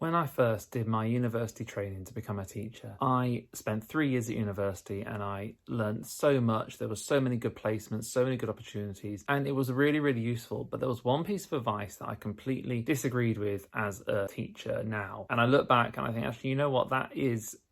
When I first did my university training to become a teacher, I spent 3 years at university and I learned so much. There were so many good placements, so many good opportunities, and it was really, really useful. But there was one piece of advice that I completely disagreed with as a teacher now. And I look back and I think, actually, you know what?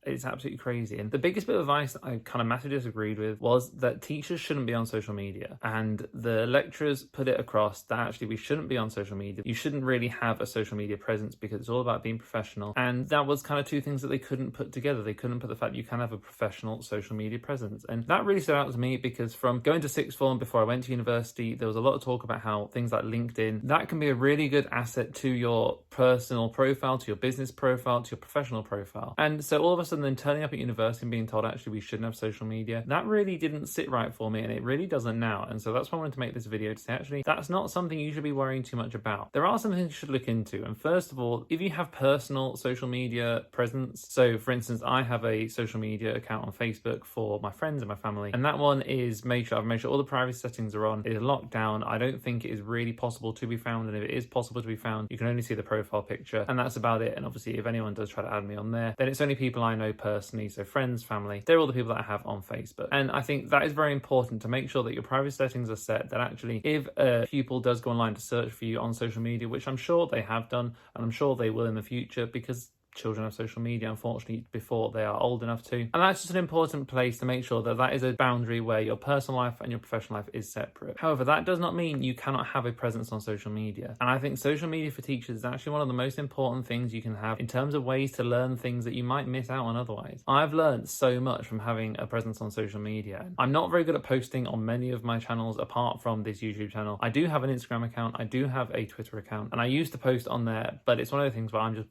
It's absolutely crazy. And the biggest bit of advice that I kind of massively disagreed with was that teachers shouldn't be on social media. And the lecturers put it across that actually we shouldn't be on social media. You shouldn't really have a social media presence because it's all about being professional. And that was kind of two things that they couldn't put together. They couldn't put the fact that you can have a professional social media presence. And that really stood out to me because from going to sixth form before I went to university, there was a lot of talk about how things like LinkedIn, that can be a really good asset to your personal profile, to your business profile, to your professional profile. And so all of a sudden then turning up at university and being told actually we shouldn't have social media, that really didn't sit right for me, and it really doesn't now. And so that's why I wanted to make this video, to say actually that's not something you should be worrying too much about. There are some things you should look into. And first of all, if you have personal social media presence, so for instance I have a social media account on Facebook for my friends and my family, and that one is I've made sure all the privacy settings are on. It is locked down. I don't think it is really possible to be found, and if it is possible to be found, you can only see the profile picture, and that's about it. And obviously if anyone does try to add me on there, then it's only people I know personally, so friends, family. They're all the people that I have on Facebook. And I think that is very important, to make sure that your privacy settings are set, that actually if a pupil does go online to search for you on social media, which I'm sure they have done and I'm sure they will in the future, because children have social media, unfortunately, before they are old enough to. And that's just an important place to make sure that that is a boundary where your personal life and your professional life is separate. However, that does not mean you cannot have a presence on social media. And I think social media for teachers is actually one of the most important things you can have in terms of ways to learn things that you might miss out on otherwise. I've learned so much from having a presence on social media. I'm not very good at posting on many of my channels apart from this YouTube channel. I do have an Instagram account, I do have a Twitter account, and I used to post on there, but it's one of the things where I'm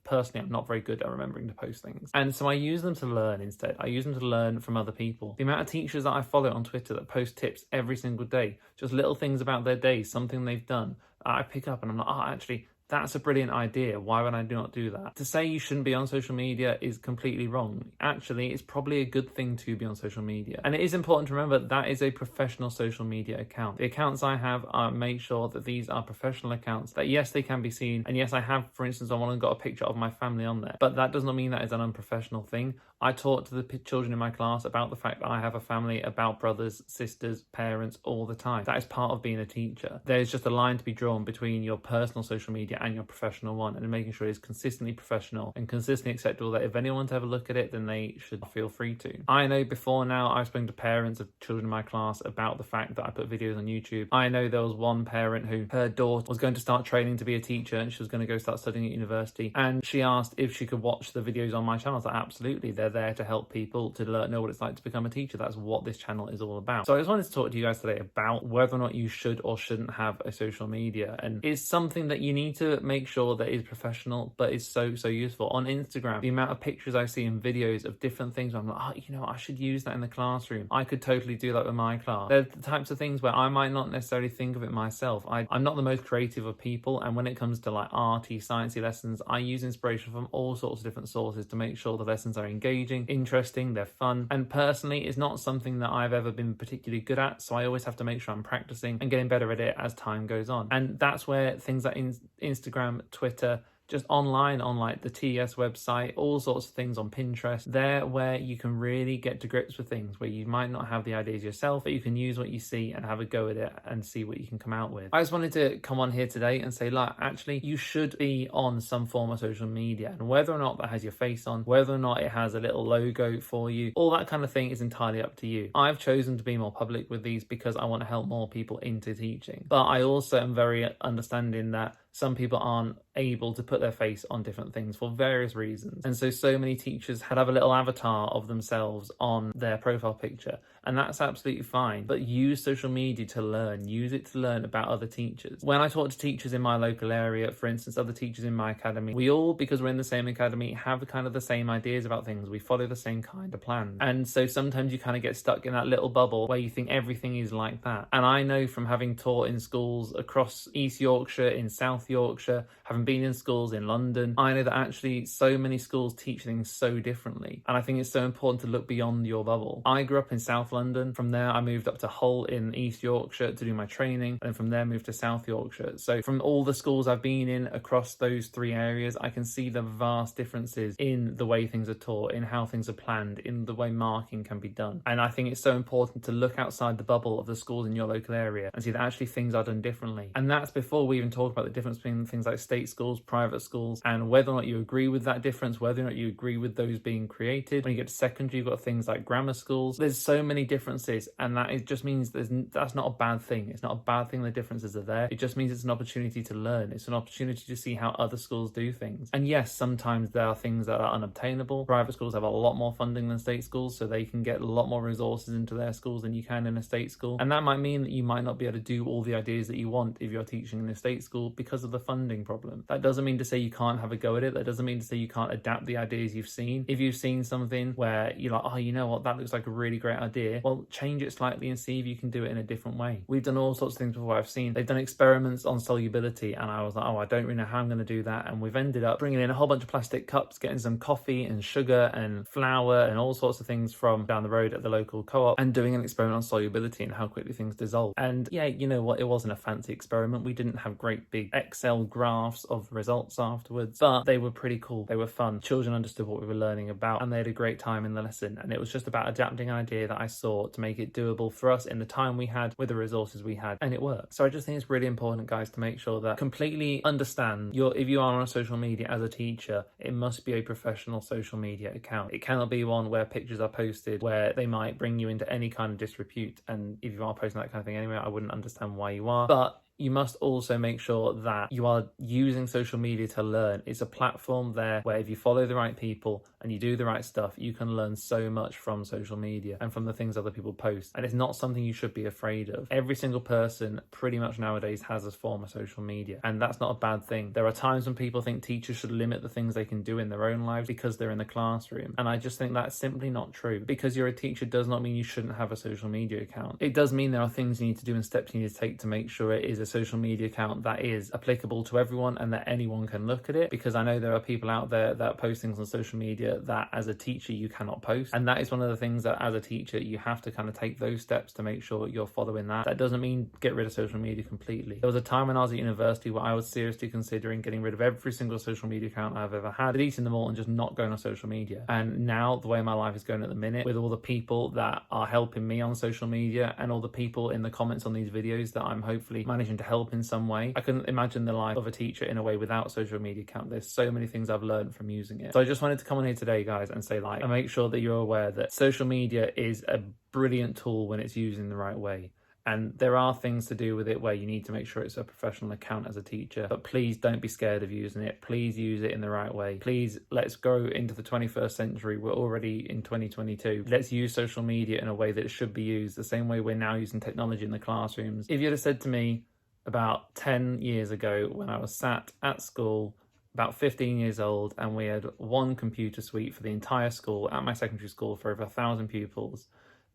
not very good at remembering to post things. And so I use them to learn instead. I use them to learn from other people. The amount of teachers that I follow on Twitter that post tips every single day, just little things about their day, something they've done, I pick up and I'm like, oh, actually, that's a brilliant idea. Why would I not do that? To say you shouldn't be on social media is completely wrong. Actually, it's probably a good thing to be on social media. And it is important to remember that is a professional social media account. The accounts I have make sure that these are professional accounts, that yes, they can be seen. And yes, I have, for instance, on one and got a picture of my family on there, but that does not mean that is an unprofessional thing. I talk to the children in my class about the fact that I have a family, about brothers, sisters, parents all the time. That is part of being a teacher. There's just a line to be drawn between your personal social media and your professional one, and making sure it's consistently professional and consistently acceptable, that if anyone wants to have a look at it, then they should feel free to. I know before now I've spoken to parents of children in my class about the fact that I put videos on YouTube. I know there was one parent who, her daughter was going to start training to be a teacher and she was going to go start studying at university, and she asked if she could watch the videos on my channel. I was like, absolutely, they're there to help people to know what it's like to become a teacher. That's what this channel is all about. So I just wanted to talk to you guys today about whether or not you should or shouldn't have a social media, and it's something that you need to make sure that is professional but is so useful. On Instagram, the amount of pictures I see and videos of different things where I'm like, oh, you know, I should use that in the classroom. I could totally do that with my class. They're the types of things where I might not necessarily think of it myself. I'm not the most creative of people, and when it comes to like arty, sciencey lessons, I use inspiration from all sorts of different sources to make sure the lessons are engaging, interesting, they're fun. And personally, it's not something that I've ever been particularly good at, so I always have to make sure I'm practicing and getting better at it as time goes on. And that's where things like Instagram, Twitter, just online on like the TES website, all sorts of things on Pinterest, they're where you can really get to grips with things, where you might not have the ideas yourself, but you can use what you see and have a go at it and see what you can come out with. I just wanted to come on here today and say, like, actually, you should be on some form of social media, and whether or not that has your face on, whether or not it has a little logo for you, all that kind of thing is entirely up to you. I've chosen to be more public with these because I want to help more people into teaching, but I also am very understanding that some people aren't able to put their face on different things for various reasons. And so many teachers have a little avatar of themselves on their profile picture, and that's absolutely fine. But use social media to learn. Use it to learn about other teachers. When I talk to teachers in my local area, for instance, other teachers in my academy, we all, because we're in the same academy, have kind of the same ideas about things. We follow the same kind of plans. And so sometimes you kind of get stuck in that little bubble where you think everything is like that. And I know from having taught in schools across East Yorkshire, in South Yorkshire, having been in schools in London, I know that actually so many schools teach things so differently. And I think it's so important to look beyond your bubble. I grew up in South London. From there, I moved up to Hull in East Yorkshire to do my training, and from there moved to South Yorkshire. So from all the schools I've been in across those 3 areas, I can see the vast differences in the way things are taught, in how things are planned, in the way marking can be done. And I think it's so important to look outside the bubble of the schools in your local area and see that actually things are done differently. And that's before we even talk about the difference between things like state schools, private schools, and whether or not you agree with that difference, whether or not you agree with those being created. When you get to secondary, you've got things like grammar schools. There's so many differences, and that just means that's not a bad thing. It's not a bad thing the differences are there. It just means it's an opportunity to learn. It's an opportunity to see how other schools do things. And yes, sometimes there are things that are unobtainable. Private schools have a lot more funding than state schools, so they can get a lot more resources into their schools than you can in a state school. And that might mean that you might not be able to do all the ideas that you want if you're teaching in a state school because of the funding problem. That doesn't mean to say you can't have a go at it. That doesn't mean to say you can't adapt the ideas you've seen. If you've seen something where you're like, oh, you know what, that looks like a really great idea, well, change it slightly and see if you can do it in a different way. We've done all sorts of things before. I've seen they've done experiments on solubility, and I was like, oh, I don't really know how I'm going to do that. And we've ended up bringing in a whole bunch of plastic cups, getting some coffee and sugar and flour and all sorts of things from down the road at the local co-op, and doing an experiment on solubility and how quickly things dissolve. And yeah, you know what, it wasn't a fancy experiment. We didn't have great big Excel graphs of results afterwards, but they were pretty cool. They were fun. Children understood what we were learning about, and they had a great time in the lesson. And it was just about adapting an idea that I saw to make it doable for us in the time we had with the resources we had, and it worked. So I just think it's really important, guys, to make sure that completely understand if you are on social media as a teacher, it must be a professional social media account. It cannot be one where pictures are posted where they might bring you into any kind of disrepute. And if you are posting that kind of thing anyway, I wouldn't understand why you are. But you must also make sure that you are using social media to learn. It's a platform there where if you follow the right people and you do the right stuff, you can learn so much from social media and from the things other people post. And it's not something you should be afraid of. Every single person pretty much nowadays has a form of social media, and that's not a bad thing. There are times when people think teachers should limit the things they can do in their own lives because they're in the classroom. And I just think that's simply not true. Because you're a teacher does not mean you shouldn't have a social media account. It does mean there are things you need to do and steps you need to take to make sure it is a social media account that is applicable to everyone and that anyone can look at it, because I know there are people out there that post things on social media that as a teacher you cannot post, and that is one of the things that as a teacher you have to kind of take those steps to make sure you're following that. That doesn't mean get rid of social media completely. There was a time when I was at university where I was seriously considering getting rid of every single social media account I've ever had, deleting them all and just not going on social media. And now the way my life is going at the minute, with all the people that are helping me on social media and all the people in the comments on these videos that I'm hopefully managing to help in some way, I couldn't imagine the life of a teacher in a way without social media account. There's so many things I've learned from using it. So I just wanted to come on here today, guys, and say and make sure that you're aware that social media is a brilliant tool when it's used in the right way. And there are things to do with it where you need to make sure it's a professional account as a teacher. But please don't be scared of using it. Please use it in the right way. Please, let's go into the 21st century. We're already in 2022. Let's use social media in a way that it should be used, the same way we're now using technology in the classrooms. If you'd have said to me about 10 years ago when I was sat at school, about 15 years old, and we had one computer suite for the entire school at my secondary school for over 1,000 pupils,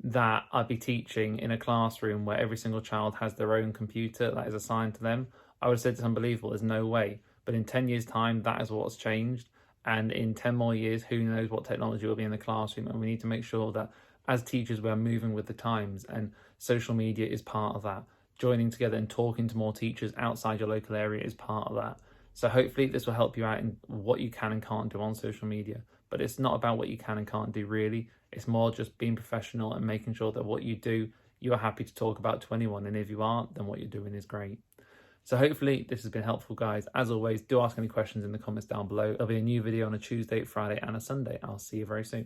that I'd be teaching in a classroom where every single child has their own computer that is assigned to them, I would have said it's unbelievable, there's no way. But in 10 years' time, that is what's changed. And in 10 more years, who knows what technology will be in the classroom. And we need to make sure that as teachers, we're moving with the times, and social media is part of that. Joining together and talking to more teachers outside your local area is part of that. So hopefully this will help you out in what you can and can't do on social media. But it's not about what you can and can't do, really. It's more just being professional and making sure that what you do, you are happy to talk about to anyone. And if you aren't, then what you're doing is great. So hopefully this has been helpful, guys. As always, do ask any questions in the comments down below. There'll be a new video on a Tuesday, Friday and a Sunday. I'll see you very soon.